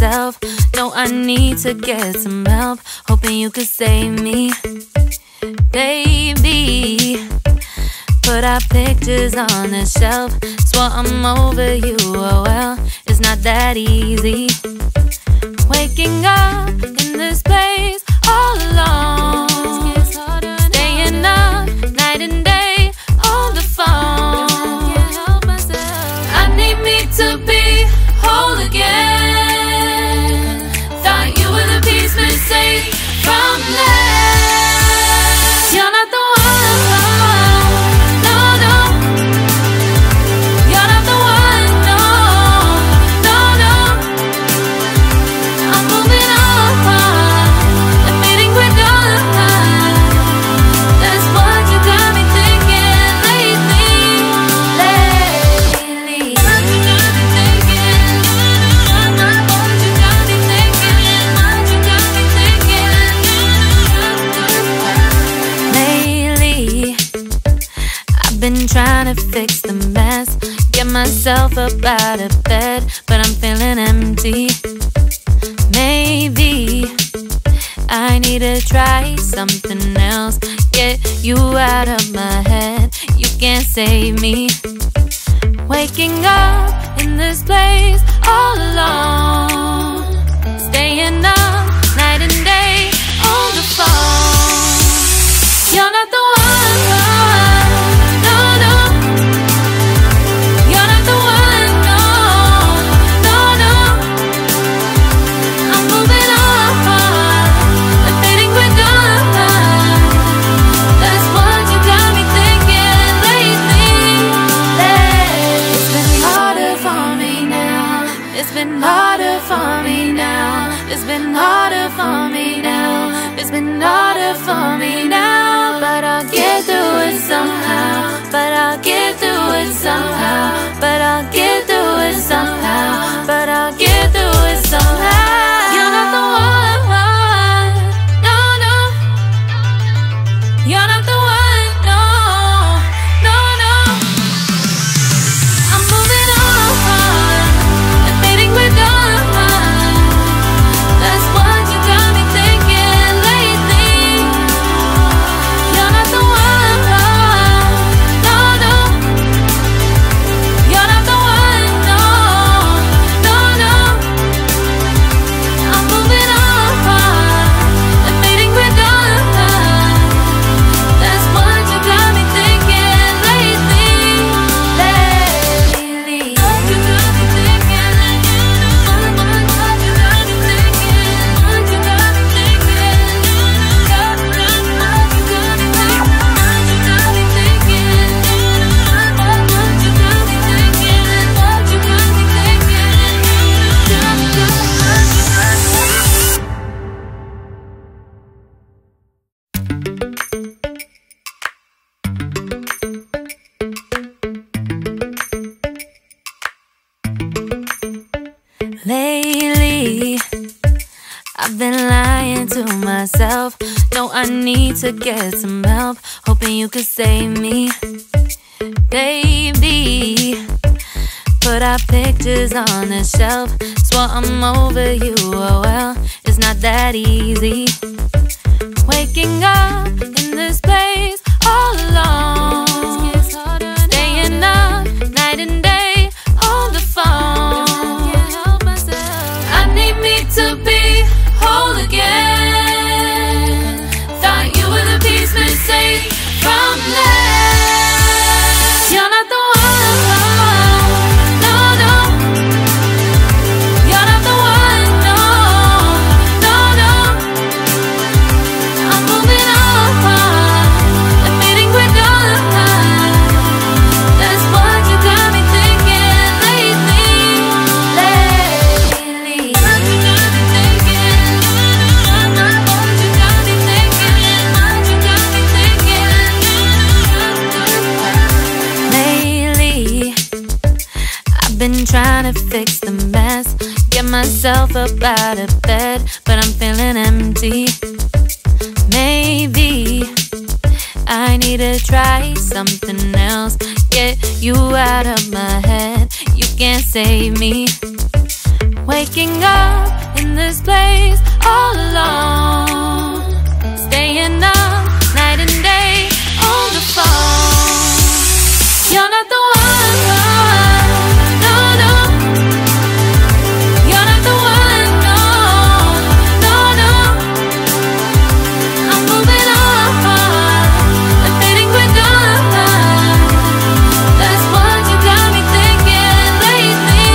myself. No, I need to get some help. Hoping you could save me, baby. Put our pictures on the shelf. Swore I'm over you, oh well, it's not that easy. Waking up in this place all alone, staying up night and day on the phone. I need me to be whole again. Thought you were the piece missing from left. You're not the one, no, no. You're not the one, no, no, no. I'm moving on, admitting we're done. That's what you got me thinking lately, lately. What you got me thinking, what you got me thinking, what you got me thinking. Lately, I've been trying to fix the mess, get myself up out of bed, but I'm feeling empty. Maybe I need to try something else, get you out of my head. You can't save me. Waking up in this place all alone, staying up night and day on the phone. You're not the one, no, no. You're not the one, no, no, no. I'm moving on, admitting we're done. That's what you got me thinking lately, lately. It's been harder for me now. It's been harder for me now. It's been harder for me now. It's been harder for me now. But I'll get through it somehow. But I'll get through it somehow. But I'll get through it somehow. But I'll get through it somehow. You're not the one, no, no. You're not the one, no, no, no. I'm moving on, admitting we're done. That's what you got me thinking lately. You're not the one, no, no. You're not the one, no, no, no. I'm moving on, admitting we're done. That's what you got me thinking lately, lately. What you got me thinking, what you got me thinking, what you got me thinking, what you got me thinking, what you got me thinking, what you got me thinking. Lately, I've been lying to myself. No, I need to get some help. Hoping you could save me, baby. Put our pictures on the shelf. Swore I'm over you, oh well, it's not that easy. Waking up in this place all alone, staying up night and day on the phone. I need me to be whole again. Thought you were the piece missing from left. You're not the one, no, no. You're not the one, no, no, no. I'm moving on, admitting we're done. That's what you got me thinking lately, lately. What you got me thinking, what you got me thinking, what you got me thinking. Lately, I've been trying to fix the mess, get myself up out of bed, but I'm feeling empty. Maybe I need to try something else, get you out of my head. You can't save me. Waking up in this place all alone, staying up night and day on the phone. You're not the one, no, no. You're not the one, no, no, no. I'm moving on, I'm fading quicker. That's what you got me thinking lately.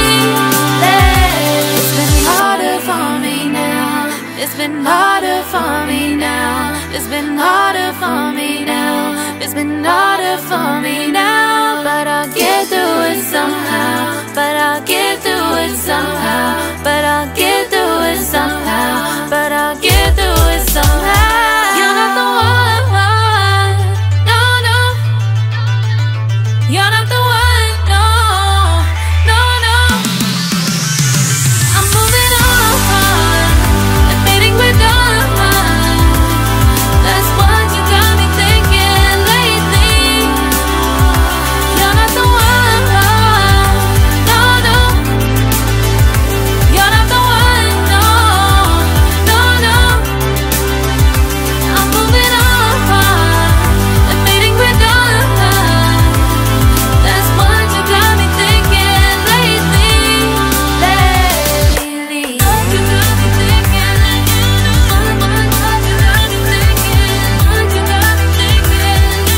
It's been harder for me now. It's been harder for me now. It's been harder for me now. It's been harder for me now. But I'll get through it somehow. But I'll get through it somehow. But I'll get through it somehow. But I'll get through it somehow. You're not the one, no, no. You're not the one, no, no, no. I'm moving on, I'm fading quicker. That's what you got me thinking lately. You're not the one, no, no. You're not the one, no, no, no. I'm moving on, I'm fading quicker. That's what you got me thinking lately. What you got me thinking, what you got me thinking, what you got me thinking, what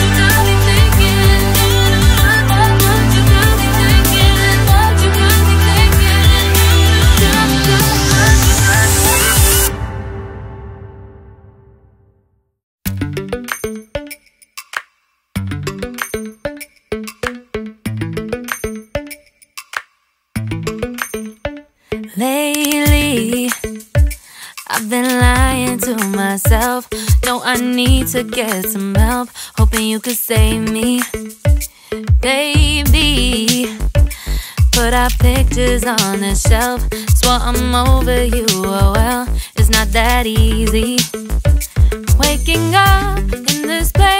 you got me thinking, what you got me thinking, what you got me Lately, I've been lying to myself. No, I need to get some help. Hoping you could save me, baby. Put our pictures on the shelf. Swore I'm over you, oh well, it's not that easy. Waking up in this place